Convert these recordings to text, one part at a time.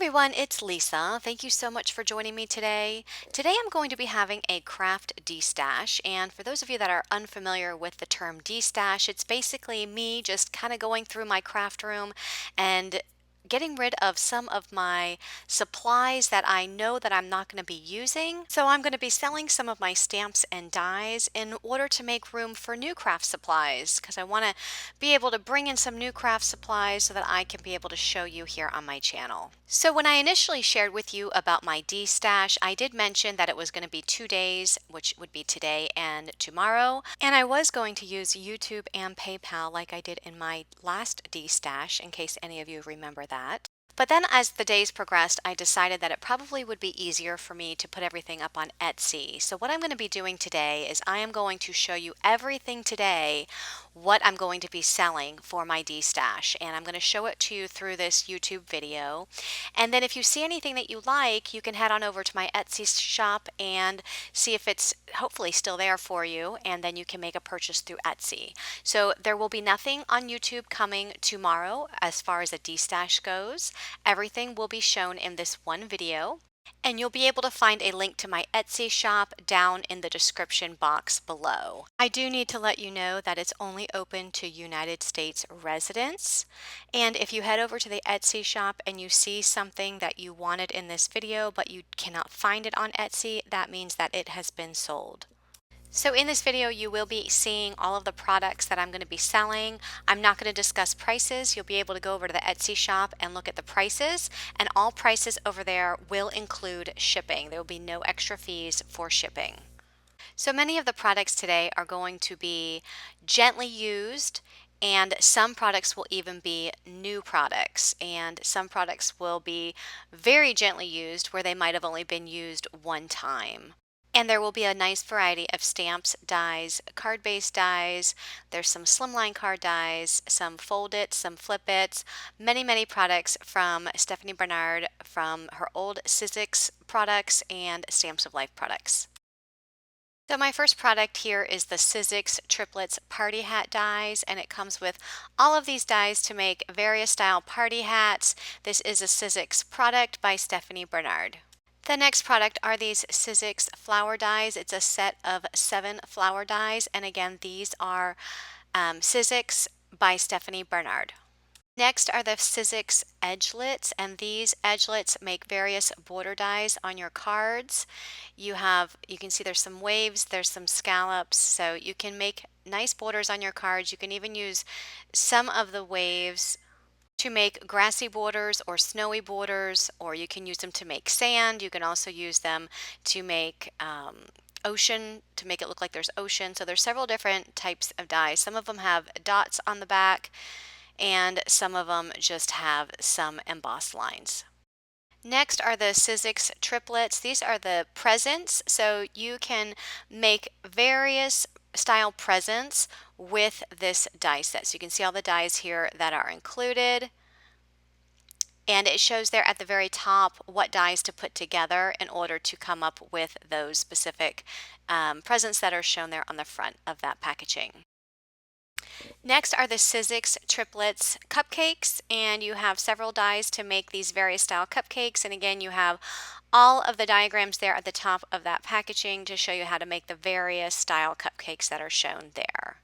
Everyone, it's Lisa. Thank you so much for joining me today. Today I'm going to be having a craft destash, and for those of you that are unfamiliar with the term destash, it's basically me just kind of going through my craft room and getting rid of some of my supplies that I know that I'm not going to be using. So I'm going to be selling some of my stamps and dies in order to make room for new craft supplies because I want to be able to bring in some new craft supplies so that I can be able to show you here on my channel. So when I initially shared with you about my D-stash, I did mention that it was going to be 2 days, which would be today and tomorrow, and I was going to use YouTube and PayPal like I did in my last D-stash, in case any of you remember that. But then as the days progressed, I decided that it probably would be easier for me to put everything up on Etsy. So what I'm going to be doing today is I am going to show you everything today, what I'm going to be selling for my D-stash. And I'm going to show it to you through this YouTube video. And then if you see anything that you like, you can head on over to my Etsy shop and see if it's hopefully still there for you. And then you can make a purchase through Etsy. So there will be nothing on YouTube coming tomorrow as far as a D-stash goes. Everything will be shown in this one video, and you'll be able to find a link to my Etsy shop down in the description box below. I do need to let you know that it's only open to United States residents, and if you head over to the Etsy shop and you see something that you wanted in this video but you cannot find it on Etsy, that means that it has been sold. So in this video, you will be seeing all of the products that I'm going to be selling. I'm not going to discuss prices. You'll be able to go over to the Etsy shop and look at the prices, and all prices over there will include shipping. There will be no extra fees for shipping. So many of the products today are going to be gently used, and some products will even be new products, and some products will be very gently used where they might have only been used one time. And there will be a nice variety of stamps, dies, card-based dies. There's some Slimline card dies, some fold-its, some flip-its, many products from Stephanie Bernard from her old Sizzix products and Stamps of Life products. So my first product here is the Sizzix Triplets Party Hat dies, and it comes with all of these dies to make various style party hats. This is a Sizzix product by Stephanie Bernard. The next product are these Sizzix flower dies. It's a set of 7 flower dies, and again, these are Sizzix by Stephanie Bernard. Next are the Sizzix edgelets, and these edgelets make various border dies on your cards. You can see there's some waves, there's some scallops, so you can make nice borders on your cards. You can even use some of the waves to make grassy borders or snowy borders, or you can use them to make sand. You can also use them to make ocean, to make it look like there's ocean. So there's several different types of dies. Some of them have dots on the back, and some of them just have some embossed lines. Next are the Sizzix triplets. These are the presents, so you can make various style presents with this die set. So you can see all the dies here that are included, and it shows there at the very top what dies to put together in order to come up with those specific presents that are shown there on the front of that packaging. Next are the Sizzix triplets cupcakes, and you have several dies to make these various style cupcakes, and again you have all of the diagrams there at the top of that packaging to show you how to make the various style cupcakes that are shown there.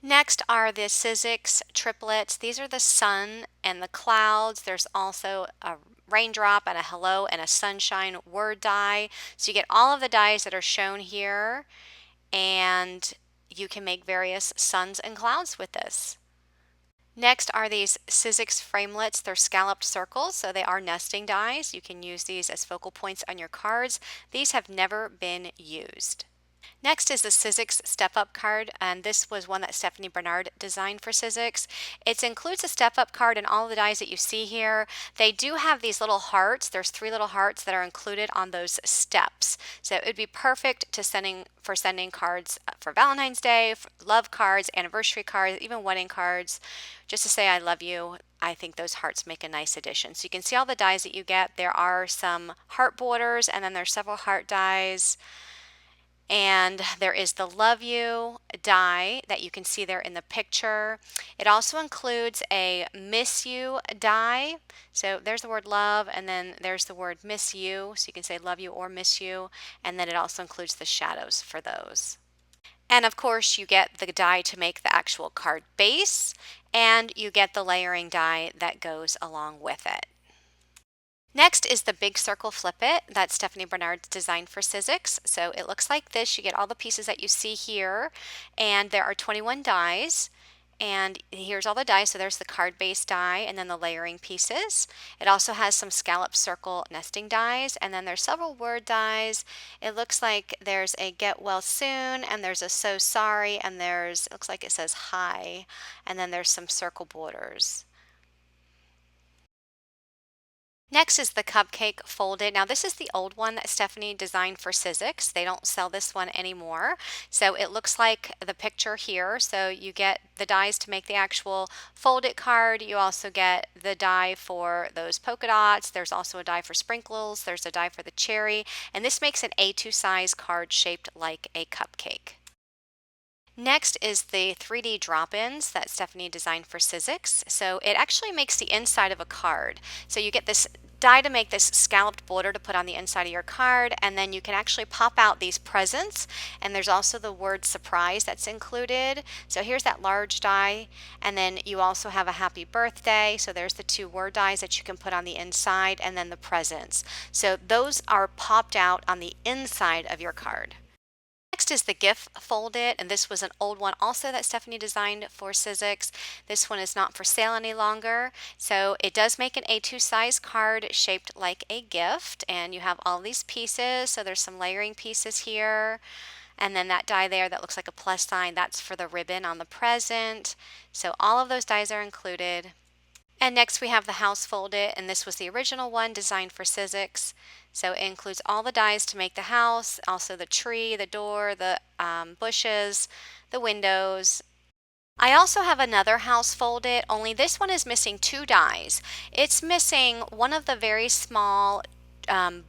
Next are the Sizzix triplets. These are the sun and the clouds. There's also a raindrop and a hello and a sunshine word die. So you get all of the dies that are shown here, and you can make various suns and clouds with this. Next are these Sizzix framelets. They're scalloped circles, so they are nesting dies. You can use these as focal points on your cards. These have never been used. Next is the Sizzix Step Up card, and this was one that Stephanie Bernard designed for Sizzix. It includes a Step Up card and all the dies that you see here. They do have these little hearts. There's 3 little hearts that are included on those steps. So it would be perfect to sending cards for Valentine's Day, for love cards, anniversary cards, even wedding cards, just to say I love you. I think those hearts make a nice addition. So you can see all the dies that you get. There are some heart borders, and then there's several heart dies. And there is the Love You die that you can see there in the picture. It also includes a Miss You die. So there's the word love, and then there's the word miss you. So you can say love you or miss you. And then it also includes the shadows for those. And of course, you get the die to make the actual card base, and you get the layering die that goes along with it. Next is the big circle flip it that Stephanie Bernard's designed for Sizzix. So it looks like this. You get all the pieces that you see here, and there are 21 dies. And here's all the dies. So there's the card base die and then the layering pieces. It also has some scallop circle nesting dies, and then there's several word dies. It looks like there's a get well soon, and there's a so sorry, and it looks like it says hi, and then there's some circle borders. Next is the Cupcake folded. Now this is the old one that Stephanie designed for Sizzix. They don't sell this one anymore. So it looks like the picture here. So you get the dies to make the actual folded card. You also get the die for those polka dots. There's also a die for sprinkles. There's a die for the cherry. And this makes an A2 size card shaped like a cupcake. Next is the 3D drop-ins that Stephanie designed for Sizzix. So it actually makes the inside of a card. So you get this die to make this scalloped border to put on the inside of your card, and then you can actually pop out these presents, and there's also the word surprise that's included. So here's that large die, and then you also have a happy birthday. So there's the two word dies that you can put on the inside, and then the presents. So those are popped out on the inside of your card. Next is the Gatefold, and this was an old one also that Stephanie designed for Sizzix. This one is not for sale any longer. So it does make an A2 size card shaped like a gift, and you have all these pieces. So there's some layering pieces here, and then that die there that looks like a plus sign, that's for the ribbon on the present. So all of those dies are included. And next we have the house folded, and this was the original one designed for Sizzix. So it includes all the dies to make the house, also the tree, the door, the bushes, the windows. I also have another house folded, only this one is missing two dies. It's missing one of the very small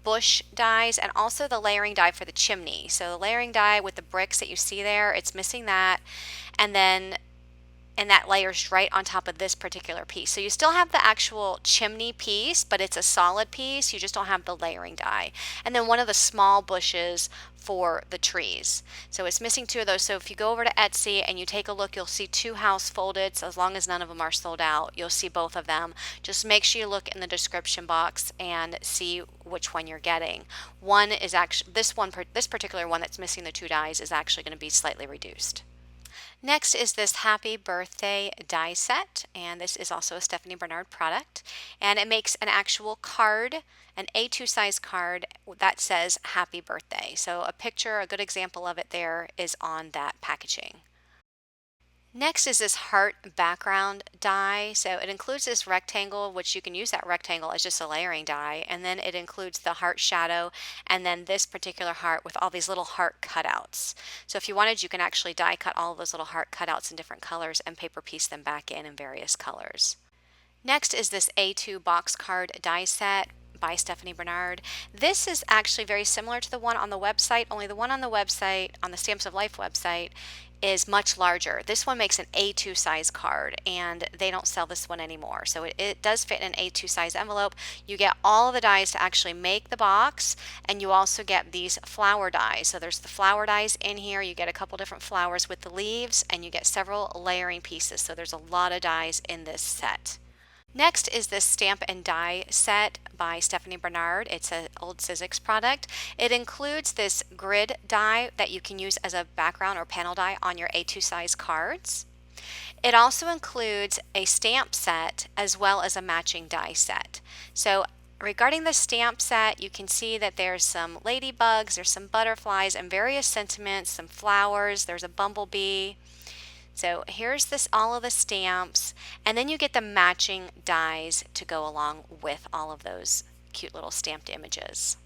bush dies and also the layering die for the chimney. So the layering die with the bricks that you see there, it's missing that. And that layers right on top of this particular piece. So you still have the actual chimney piece, but it's a solid piece. You just don't have the layering die. And then one of the small bushes for the trees. So it's missing two of those. So if you go over to Etsy and you take a look, you'll see two house folded. So as long as none of them are sold out, you'll see both of them. Just make sure you look in the description box and see which one you're getting. One is actually, this particular one that's missing the two dies is actually going to be slightly reduced. Next is this Happy Birthday die set, and this is also a Stephanie Bernard product, and it makes an actual card, an A2 size card that says Happy Birthday. So a picture, a good example of it there is on that packaging. Next is this heart background die. So it includes this rectangle, which you can use that rectangle as just a layering die, and then it includes the heart shadow, and then this particular heart with all these little heart cutouts. So if you wanted, you can actually die cut all of those little heart cutouts in different colors and paper piece them back in various colors. Next is this A2 box card die set by Stephanie Bernard. This is actually very similar to the one on the website, only the one on the website, on the Stamps of Life website, is much larger. This one makes an A2 size card, and they don't sell this one anymore. So it does fit in an A2 size envelope. You get all of the dies to actually make the box, and you also get these flower dies. So there's the flower dies in here. You get a couple different flowers with the leaves, and you get several layering pieces. So there's a lot of dies in this set. Next is this stamp and die set by Stephanie Bernard. It's an old Sizzix product. It includes this grid die that you can use as a background or panel die on your A2 size cards. It also includes a stamp set as well as a matching die set. So regarding the stamp set, you can see that there's some ladybugs, there's some butterflies and various sentiments, some flowers, there's a bumblebee. So here's all of the stamps, and then you get the matching dies to go along with all of those cute little stamped images.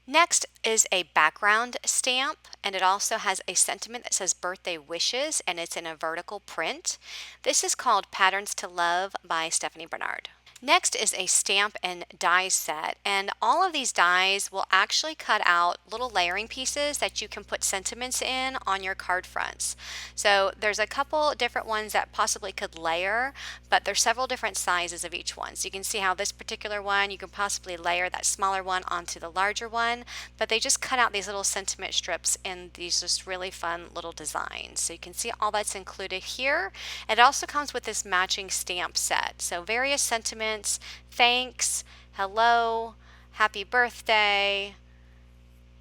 Next is a background stamp, and it also has a sentiment that says birthday wishes, and it's in a vertical print. This is called Patterns to Love by Stephanie Bernard. Next is a stamp and die set, and all of these dies will actually cut out little layering pieces that you can put sentiments in on your card fronts. So there's a couple different ones that possibly could layer, but there's several different sizes of each one. So you can see how this particular one, you can possibly layer that smaller one onto the larger one, but they just cut out these little sentiment strips in these just really fun little designs. So you can see all that's included here. It also comes with this matching stamp set. So various sentiments, thanks, hello, happy birthday,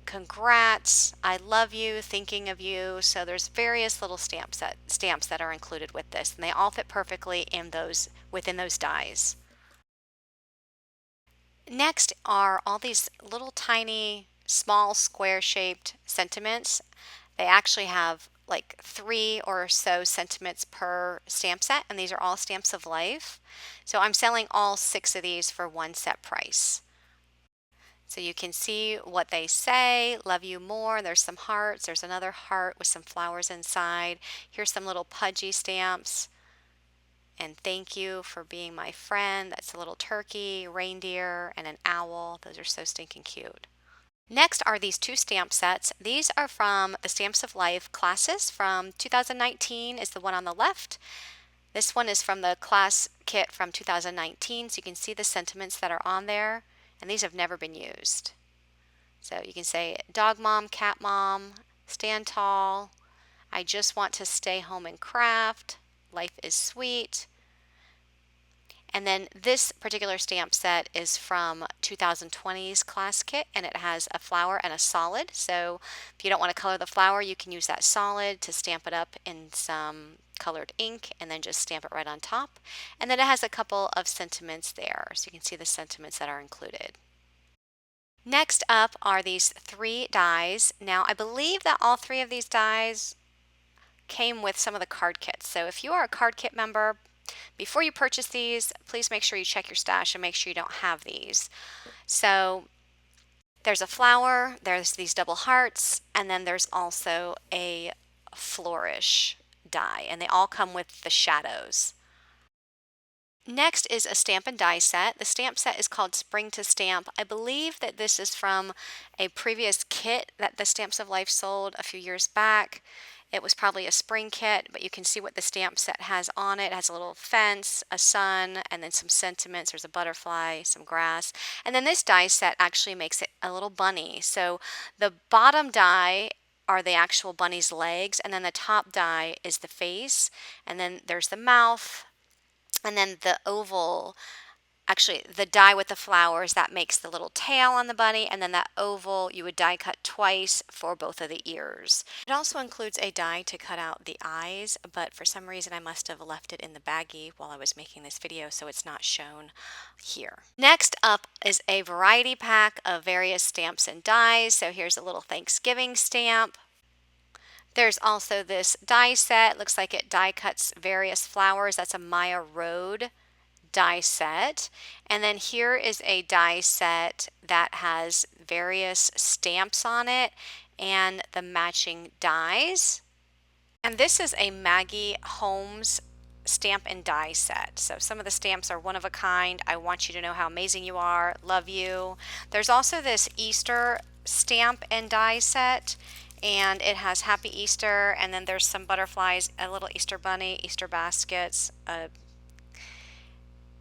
congrats, I love you, thinking of you. So there's various little stamps that are included with this, and they all fit perfectly in those within those dies. Next are all these little tiny small square shaped sentiments. They actually have like 3 or so sentiments per stamp set, and these are all stamps of life. So I'm selling all 6 of these for one set price. So you can see what they say, love you more. There's some hearts. There's another heart with some flowers inside. Here's some little pudgy stamps. And thank you for being my friend. That's a little turkey, reindeer, and an owl. Those are so stinking cute. Next are these 2 stamp sets. These are from the Stamps of Life classes from 2019 is the one on the left. This one is from the class kit from 2019, so you can see the sentiments that are on there, and these have never been used. So you can say dog mom, cat mom, stand tall, I just want to stay home and craft, life is sweet. And then this particular stamp set is from 2020's class kit, and it has a flower and a solid. So if you don't want to color the flower, you can use that solid to stamp it up in some colored ink and then just stamp it right on top. And then it has a couple of sentiments there, so you can see the sentiments that are included. Next up are these 3 dies. Now I believe that all 3 of these dies came with some of the card kits. So if you are a card kit member, before you purchase these, please make sure you check your stash and make sure you don't have these. So there's a flower, there's these double hearts, and then there's also a flourish die, and they all come with the shadows. Next is a stamp and die set. The stamp set is called Spring to Stamp. I believe that this is from a previous kit that the Stamps of Life sold a few years back. It was probably a spring kit, but you can see what the stamp set has on it. It has a little fence, a sun, and then some sentiments. There's a butterfly, some grass. And then this die set actually makes it a little bunny. So the bottom die are the actual bunny's legs, and then the top die is the face, and then there's the mouth, and then the oval, actually the die with the flowers, that makes the little tail on the bunny, and then that oval you would die cut twice for both of the ears. It also includes a die to cut out the eyes, but for some reason I must have left it in the baggie while I was making this video, so it's not shown here. Next up is a variety pack of various stamps and dies. So here's a little Thanksgiving stamp. There's also this die set. Looks like it die cuts various flowers. That's a Maya Road die set. And then here is a die set that has various stamps on it and the matching dies. And this is a Maggie Holmes stamp and die set. So some of the stamps are one of a kind. I want you to know how amazing you are. Love you. There's also this Easter stamp and die set, and it has Happy Easter, and then there's some butterflies, a little Easter bunny, Easter baskets,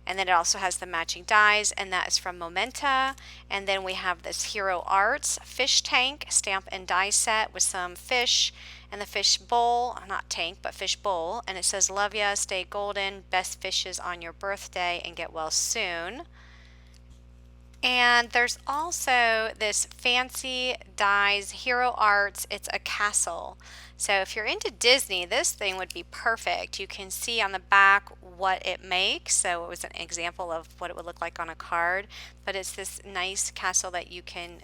and then it also has the matching dies, and that is from Momenta. And then we have this Hero Arts fish tank stamp and die set with some fish and the fish bowl, not tank, but fish bowl. And it says, love ya, stay golden, best fishes on your birthday, and get well soon. And there's also this fancy dies Hero Arts. It's a castle. So if you're into Disney, this thing would be perfect. You can see on the back what it makes. So it was an example of what it would look like on a card. But it's this nice castle that you can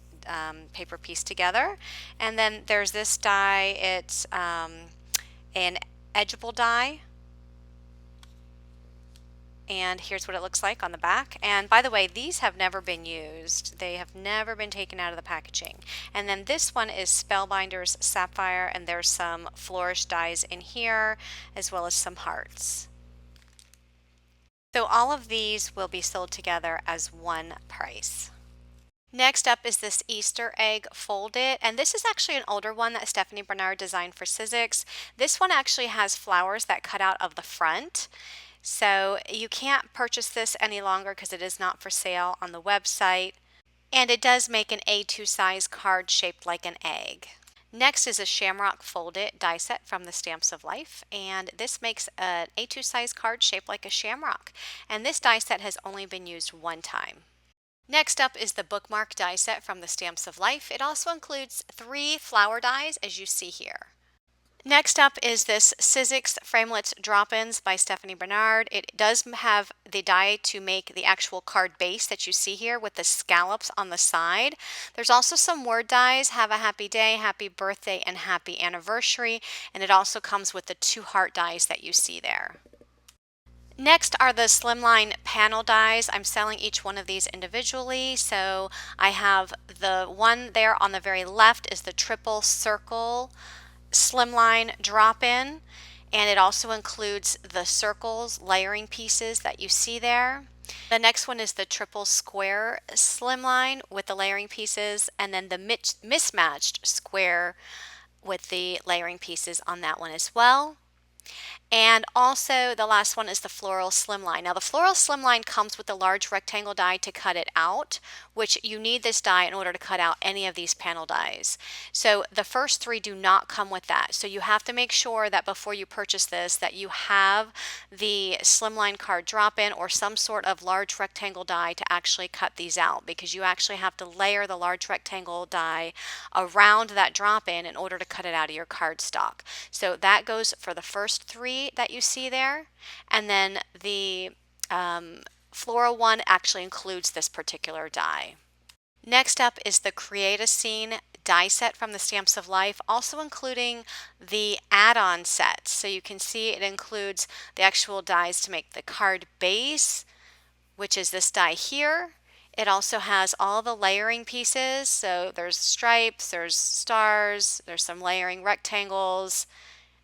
paper piece together. And then there's this die. It's an edgeable die. And here's what it looks like on the back. And by the way, these have never been used. They have never been taken out of the packaging. And then this one is Spellbinder's Sapphire, and there's some flourish dies in here, as well as some hearts. So all of these will be sold together as one price. Next up is this Easter egg folded, and this is actually an older one that Stephanie Bernard designed for Sizzix. This one actually has flowers that cut out of the front. So you can't purchase this any longer because it is not for sale on the website. And it does make an A2 size card shaped like an egg. Next is a Shamrock Folded die set from the Stamps of Life, and this makes an A2 size card shaped like a shamrock. And this die set has only been used one time. Next up is the Bookmark die set from the Stamps of Life. It also includes 3 flower dies, as you see here. Next up is this Sizzix Framelits Drop-Ins by Stephanie Bernard. It does have the die to make the actual card base that you see here with the scallops on the side. There's also some word dies, have a happy day, happy birthday, and happy anniversary. And it also comes with the 2 heart dies that you see there. Next are the Slimline panel dies. I'm selling each one of these individually. So I have the one there on the very left is the triple circle Slimline drop-in, and it also includes the circles layering pieces that you see there. The next one is the triple square Slimline with the layering pieces, and then the mismatched square with the layering pieces on that one as well. And also the last one is the Floral Slimline. Now the Floral Slimline comes with a large rectangle die to cut it out, which you need this die in order to cut out any of these panel dies. So the first 3 do not come with that. So you have to make sure that before you purchase this that you have the Slimline card drop-in or some sort of large rectangle die to actually cut these out, because you actually have to layer the large rectangle die around that drop-in in order to cut it out of your cardstock. So that goes for the first 3 that you see there, and then the floral one actually includes this particular die. Next up is the Create a Scene die set from the Stamps of Life, also including the add-on set. So you can see it includes the actual dies to make the card base, which is this die here. It also has all the layering pieces, so there's stripes, there's stars, there's some layering rectangles,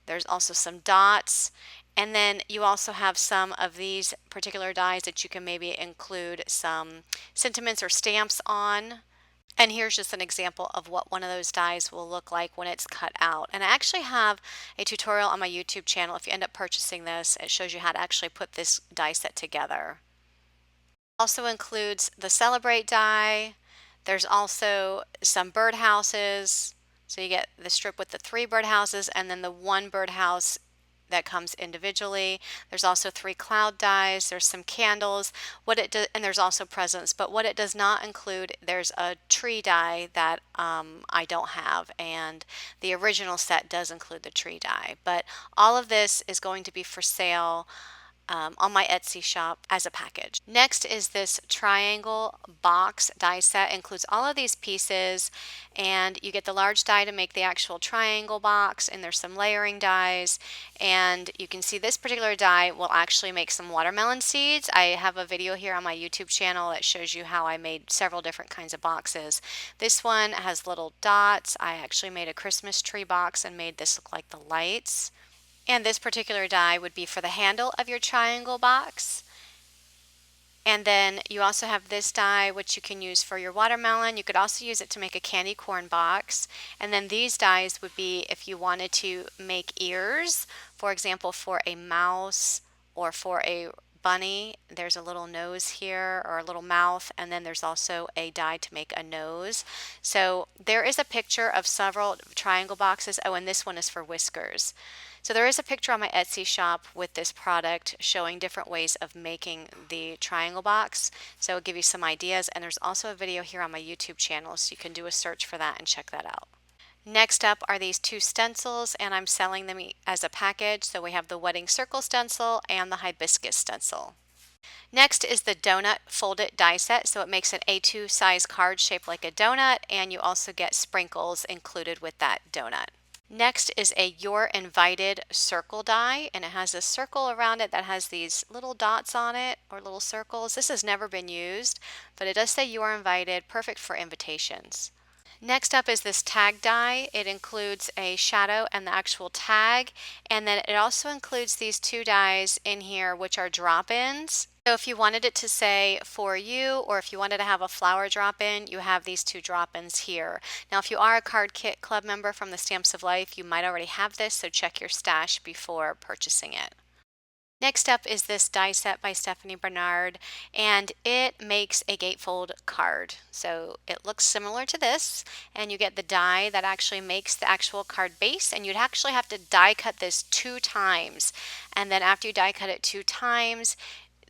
there's also some dots, and then you also have some of these particular dies that you can maybe include some sentiments or stamps on. And here's just an example of what one of those dies will look like when it's cut out. And I actually have a tutorial on my YouTube channel. If you end up purchasing this, it shows you how to actually put this die set together. Also includes the Celebrate die. There's also some birdhouses. So you get the strip with the 3 birdhouses and then the 1 birdhouse that comes individually. There's also 3 cloud dies. There's some candles. And there's also presents. But what it does not include, there's a tree die that I don't have, and the original set does include the tree die. But all of this is going to be for sale on my Etsy shop as a package. Next is this triangle box die set. It includes all of these pieces, and you get the large die to make the actual triangle box, and there's some layering dies, and you can see this particular die will actually make some watermelon seeds. I have a video here on my YouTube channel that shows you how I made several different kinds of boxes. This one has little dots. I actually made a Christmas tree box and made this look like the lights. And this particular die would be for the handle of your triangle box. And then you also have this die, which you can use for your watermelon. You could also use it to make a candy corn box. And then these dies would be if you wanted to make ears, for example, for a mouse or for a bunny. There's a little nose here, or a little mouth, and then there's also a die to make a nose. So there is a picture of several triangle boxes. Oh, and this one is for whiskers. So there is a picture on my Etsy shop with this product showing different ways of making the triangle box. So it'll give you some ideas, and there's also a video here on my YouTube channel, so you can do a search for that and check that out. Next up are these 2 stencils, and I'm selling them as a package. So we have the wedding circle stencil and the hibiscus stencil. Next is the donut folded die set. So it makes an A2 size card shaped like a donut, and you also get sprinkles included with that donut. Next is a You're Invited circle die, and it has a circle around it that has these little dots on it, or little circles. This has never been used, but it does say You Are Invited, perfect for invitations. Next up is this tag die. It includes a shadow and the actual tag, and then it also includes these 2 dies in here, which are drop-ins. So if you wanted it to say for you, or if you wanted to have a flower drop-in, you have these two drop-ins here. Now, if you are a Card Kit Club member from the Stamps of Life, you might already have this, so check your stash before purchasing it. Next up is this die set by Stephanie Bernard, and it makes a gatefold card. So it looks similar to this, and you get the die that actually makes the actual card base, and you'd actually have to die cut this 2 times. And then after you die cut it 2 times,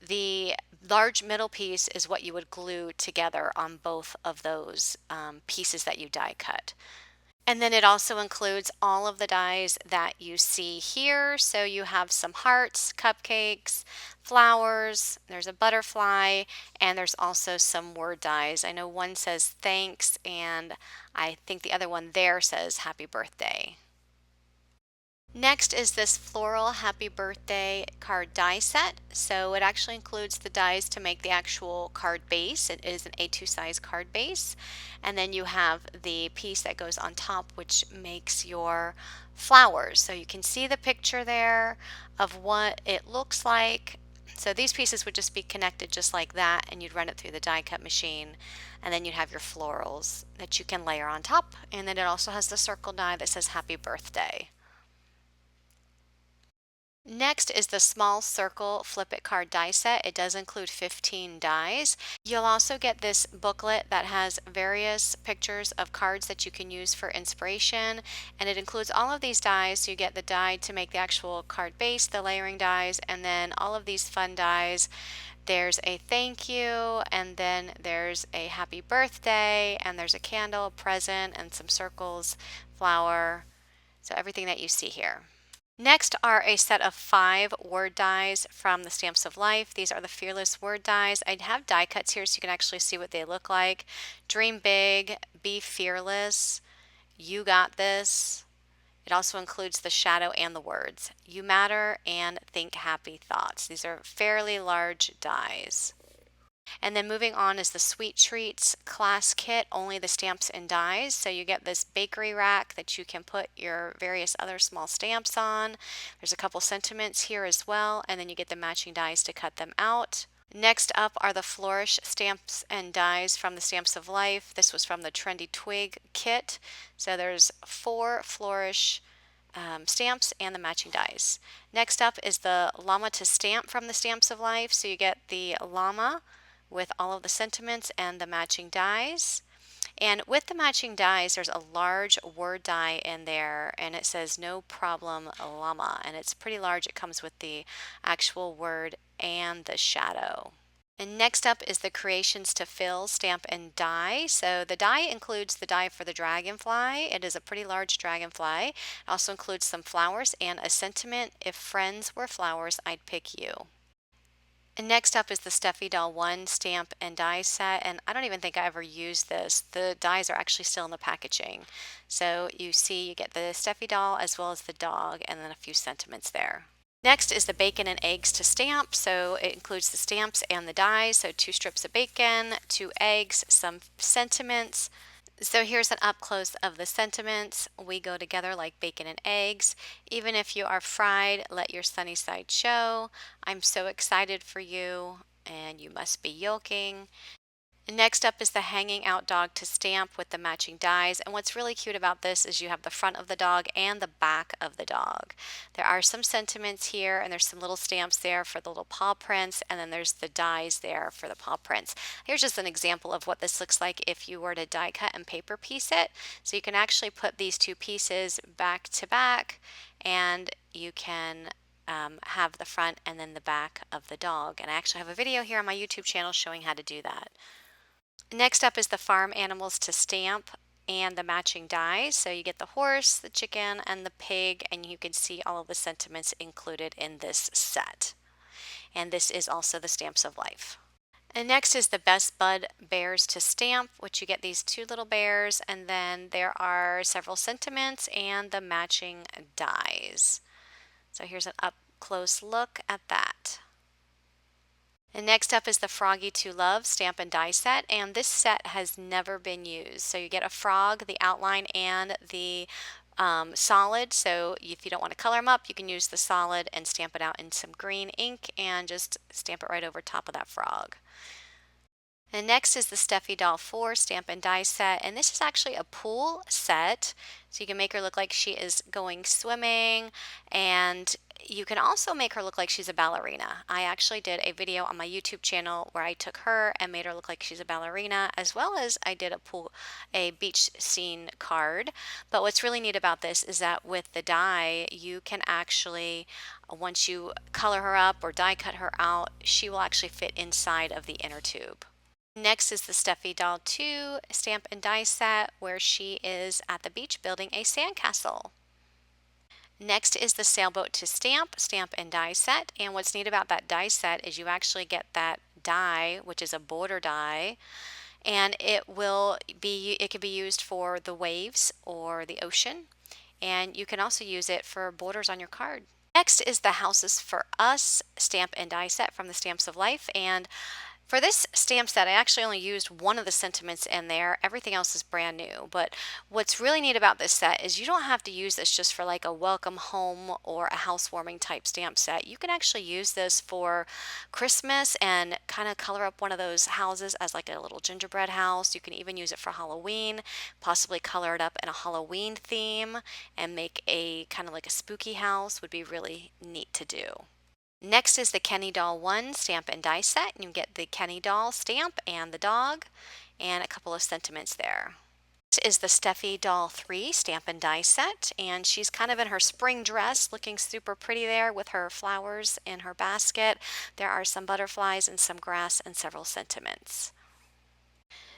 the large middle piece is what you would glue together on both of those pieces that you die cut. And then it also includes all of the dies that you see here. So you have some hearts, cupcakes, flowers, there's a butterfly, and there's also some word dies. I know one says thanks, and I think the other one there says happy birthday. Next is this floral happy birthday card die set. So it actually includes the dies to make the actual card base. It is an A2 size card base. And then you have the piece that goes on top, which makes your flowers. So you can see the picture there of what it looks like. So these pieces would just be connected just like that, and you'd run it through the die cut machine, and then you'd have your florals that you can layer on top. And then it also has the circle die that says happy birthday. Next is the small circle flip it card die set. It does include 15 dies. You'll also get this booklet that has various pictures of cards that you can use for inspiration, and it includes all of these dies. So you get the die to make the actual card base, the layering dies, and then all of these fun dies. There's a thank you, and then there's a happy birthday, and there's a candle, a present, and some circles, flower. So everything that you see here. Next are a set of 5 word dies from the Stamps of Life. These are the Fearless word dies. I have die cuts here so you can actually see what they look like. Dream big, be fearless, you got this. It also includes the shadow and the words. You matter and think happy thoughts. These are fairly large dies. And then moving on is the Sweet Treats class kit, only the stamps and dies. So you get this bakery rack that you can put your various other small stamps on. There's a couple sentiments here as well, and then you get the matching dies to cut them out. Next up are the Flourish stamps and dies from the Stamps of Life. This was from the Trendy Twig kit. So there's 4 Flourish stamps and the matching dies. Next up is the Llama to Stamp from the Stamps of Life. So you get the llama with all of the sentiments and the matching dies. And with the matching dies, there's a large word die in there, and it says no problem llama, and it's pretty large. It comes with the actual word and the shadow. And next up is the Creations to Fill stamp and die. So the die includes the die for the dragonfly. It is a pretty large dragonfly. It also includes some flowers and a sentiment. If friends were flowers, I'd pick you. And next up is the Stuffy Doll 1 stamp and die set, and I don't even think I ever used this. The dies are actually still in the packaging. So you see you get the Stuffy Doll as well as the dog, and then a few sentiments there. Next is the Bacon and Eggs to Stamp. So it includes the stamps and the dies. So 2 strips of bacon, 2 eggs, some sentiments. So here's an up close of the sentiments. We go together like bacon and eggs. Even if you are fried, let your sunny side show. I'm so excited for you, and you must be yolking. Next up is the Hanging Out Dog to Stamp with the matching dies. And what's really cute about this is you have the front of the dog and the back of the dog. There are some sentiments here, and there's some little stamps there for the little paw prints, and then there's the dies there for the paw prints. Here's just an example of what this looks like if you were to die cut and paper piece it. So you can actually put these 2 pieces back to back, and you can have the front and then the back of the dog. And I actually have a video here on my YouTube channel showing how to do that. Next up is the Farm Animals to Stamp and the matching dies. So you get the horse, the chicken, and the pig, and you can see all of the sentiments included in this set. And this is also the Stamps of Life. And next is the Best Bud Bears to Stamp, which you get these 2 little bears, and then there are several sentiments and the matching dies. So here's an up close look at that. And next up is the Froggy to Love stamp and die set, and this set has never been used. So you get a frog, the outline, and the solid, so if you don't want to color them up, you can use the solid and stamp it out in some green ink and just stamp it right over top of that frog. And next is the Stuffy Doll 4 Stamp and Die set, and this is actually a pool set, so you can make her look like she is going swimming, and you can also make her look like she's a ballerina. I actually did a video on my YouTube channel where I took her and made her look like she's a ballerina, as well as I did a beach scene card. But what's really neat about this is that with the die, you can actually, once you color her up or die cut her out, she will actually fit inside of the inner tube. Next is the Stuffy Doll 2 Stamp and Die set, where she is at the beach building a sandcastle. Next is the Sailboat to Stamp and Die set, and what's neat about that die set is you actually get that die, which is a border die, and it can be used for the waves or the ocean, and you can also use it for borders on your card. Next is the Houses for Us Stamp and Die set from the Stamps of Life, and for this stamp set, I actually only used one of the sentiments in there. Everything else is brand new. But what's really neat about this set is you don't have to use this just for like a welcome home or a housewarming type stamp set. You can actually use this for Christmas and kind of color up one of those houses as like a little gingerbread house. You can even use it for Halloween, possibly color it up in a Halloween theme and make a kind of like a spooky house. Would be really neat to do. Next is the Kenny Doll 1 Stamp and Die set. You get the Kenny Doll stamp and the dog and a couple of sentiments there. Next is the Stuffy Doll 3 Stamp and Die set, and she's kind of in her spring dress looking super pretty there with her flowers in her basket. There are some butterflies and some grass and several sentiments.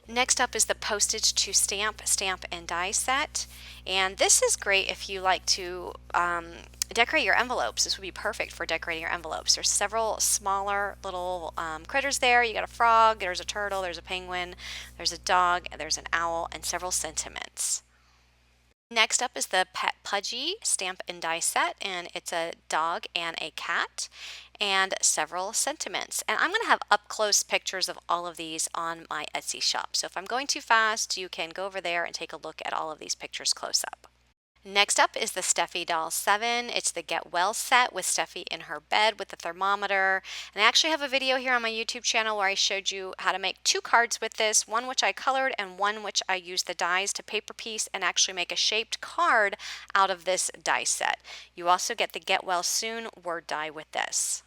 Next up is the Postage to Stamp and Die set, and this is great if you like to decorate your envelopes. This would be perfect for decorating your envelopes. There's several smaller little critters there. You got a frog, there's a turtle, there's a penguin, there's a dog, there's an owl, and several sentiments. Next up is the Pet Pudgy Stamp and Die set, and it's a dog and a cat and several sentiments. And I'm going to have up close pictures of all of these on my Etsy shop. So if I'm going too fast, you can go over there and take a look at all of these pictures close up. Next up is the Stuffy Doll 7. It's the Get Well set with Stuffy in her bed with the thermometer. And I actually have a video here on my YouTube channel where I showed you how to make two cards with this, one which I colored and one which I used the dies to paper piece and actually make a shaped card out of this die set. You also get the Get Well Soon word die with this.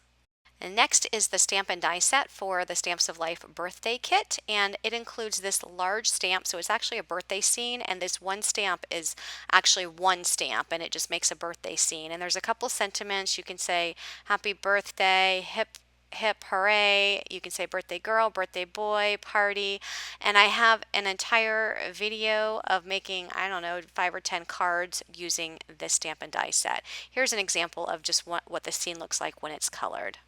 And next is the Stamp and Die set for the Stamps of Life birthday kit, and it includes this large stamp, so it's actually a birthday scene, and this one stamp is actually one stamp, and it just makes a birthday scene. And there's a couple sentiments. You can say happy birthday, hip hip hooray, you can say birthday girl, birthday boy, party, and I have an entire video of making, I don't know, 5 or 10 cards using this Stamp and Die set. Here's an example of just what the scene looks like when it's colored.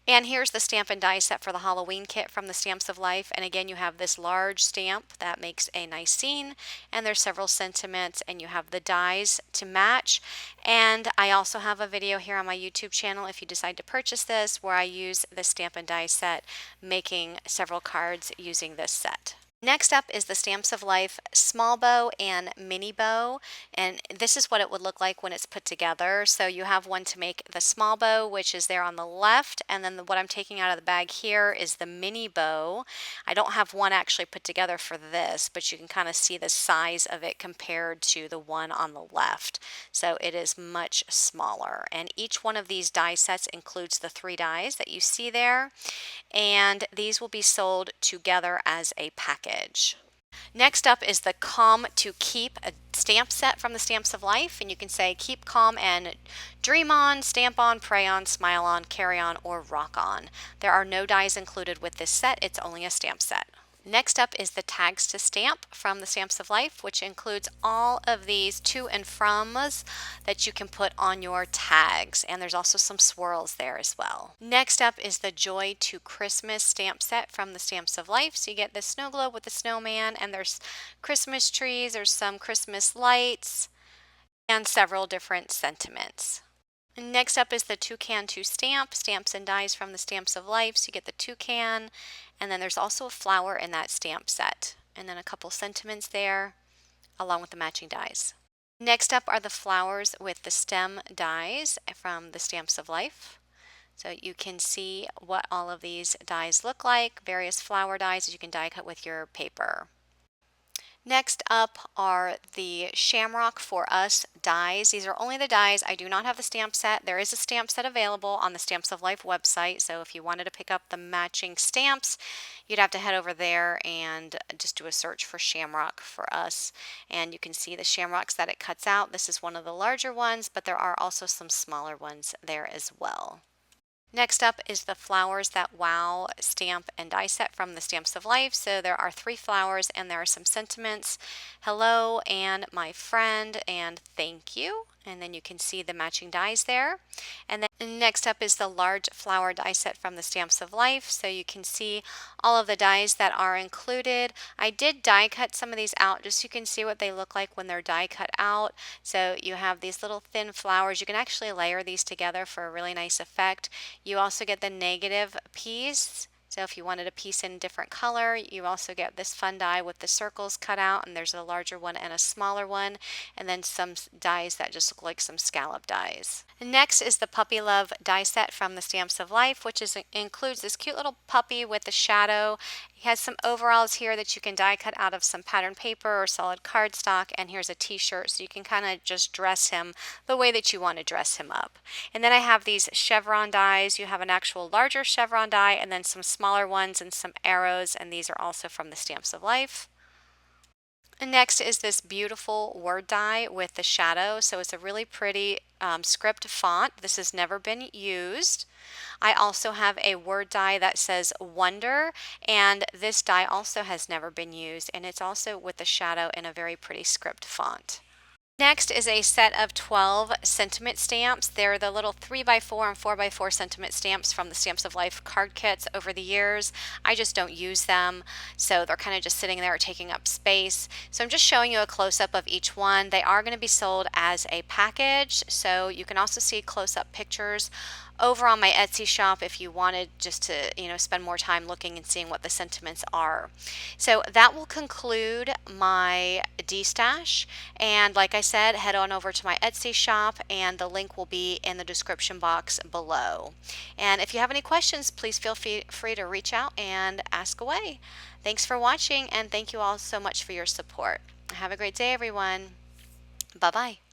And here's the Stamp and Die set for the Halloween kit from the Stamps of Life. And again, you have this large stamp that makes a nice scene, and there's several sentiments, and you have the dies to match. And I also have a video here on my YouTube channel if you decide to purchase this, where I use the Stamp and Die set making several cards using this set. Next up is the Stamps of Life small bow and mini bow, and this is what it would look like when it's put together. So you have one to make the small bow, which is there on the left, and then what I'm taking out of the bag here is the mini bow. I don't have one actually put together for this, but you can kind of see the size of it compared to the one on the left. So it is much smaller, and each one of these die sets includes the 3 dies that you see there, and these will be sold together as a package. Next up is the Calm to Keep a stamp set from the Stamps of Life, and you can say keep calm and dream on, stamp on, pray on, smile on, carry on, or rock on. There are no dies included with this set, it's only a stamp set. Next up is the Tags to Stamp from the Stamps of Life, which includes all of these to and froms that you can put on your tags, and there's also some swirls there as well. Next up is the Joy to Christmas stamp set from the Stamps of Life. So you get the snow globe with the snowman, and there's Christmas trees, there's some Christmas lights, and several different sentiments. Next up is the Toucan to Stamp, Stamps and Dies from the Stamps of Life. So you get the toucan, and then there's also a flower in that stamp set, and then a couple sentiments there, along with the matching dies. Next up are the flowers with the stem dies from the Stamps of Life. So you can see what all of these dies look like, various flower dies that you can die cut with your paper. Next up are the Shamrock for Us dies. These are only the dies. I do not have the stamp set. There is a stamp set available on the Stamps of Life website. So if you wanted to pick up the matching stamps, you'd have to head over there and just do a search for Shamrock for Us. And you can see the shamrocks that it cuts out. This is one of the larger ones, but there are also some smaller ones there as well. Next up is the Flowers That Wow stamp and die set from the Stamps of Life. So there are 3 flowers and there are some sentiments. Hello and my friend and thank you. And then you can see the matching dies there. And then next up is the large flower die set from the Stamps of Life. So you can see all of the dies that are included. I did die cut some of these out just so you can see what they look like when they're die cut out. So you have these little thin flowers. You can actually layer these together for a really nice effect. You also get the negative piece. So if you wanted a piece in a different color, you also get this fun die with the circles cut out, and there's a larger one and a smaller one, and then some dies that just look like some scallop dies. Next is the Puppy Love die set from the Stamps of Life, which includes this cute little puppy with the shadow. He has some overalls here that you can die cut out of some pattern paper or solid cardstock, and here's a t-shirt, so you can kind of just dress him the way that you want to dress him up. And then I have these chevron dies. You have an actual larger chevron die and then some smaller ones and some arrows, and these are also from the Stamps of Life. And next is this beautiful word die with the shadow. So it's a really pretty script font. This has never been used. I also have a word die that says Wonder, and this die also has never been used, and it's also with the shadow in a very pretty script font. Next is a set of 12 sentiment stamps. They're the little 3x4 and 4x4 sentiment stamps from the Stamps of Life card kits over the years. I just don't use them, so they're kind of just sitting there taking up space. So I'm just showing you a close-up of each one. They are going to be sold as a package, so you can also see close-up pictures over on my Etsy shop if you wanted just to, spend more time looking and seeing what the sentiments are. So that will conclude my D-Stash. And like I said, head on over to my Etsy shop and the link will be in the description box below. And if you have any questions, please feel free to reach out and ask away. Thanks for watching and thank you all so much for your support. Have a great day, everyone. Bye-bye.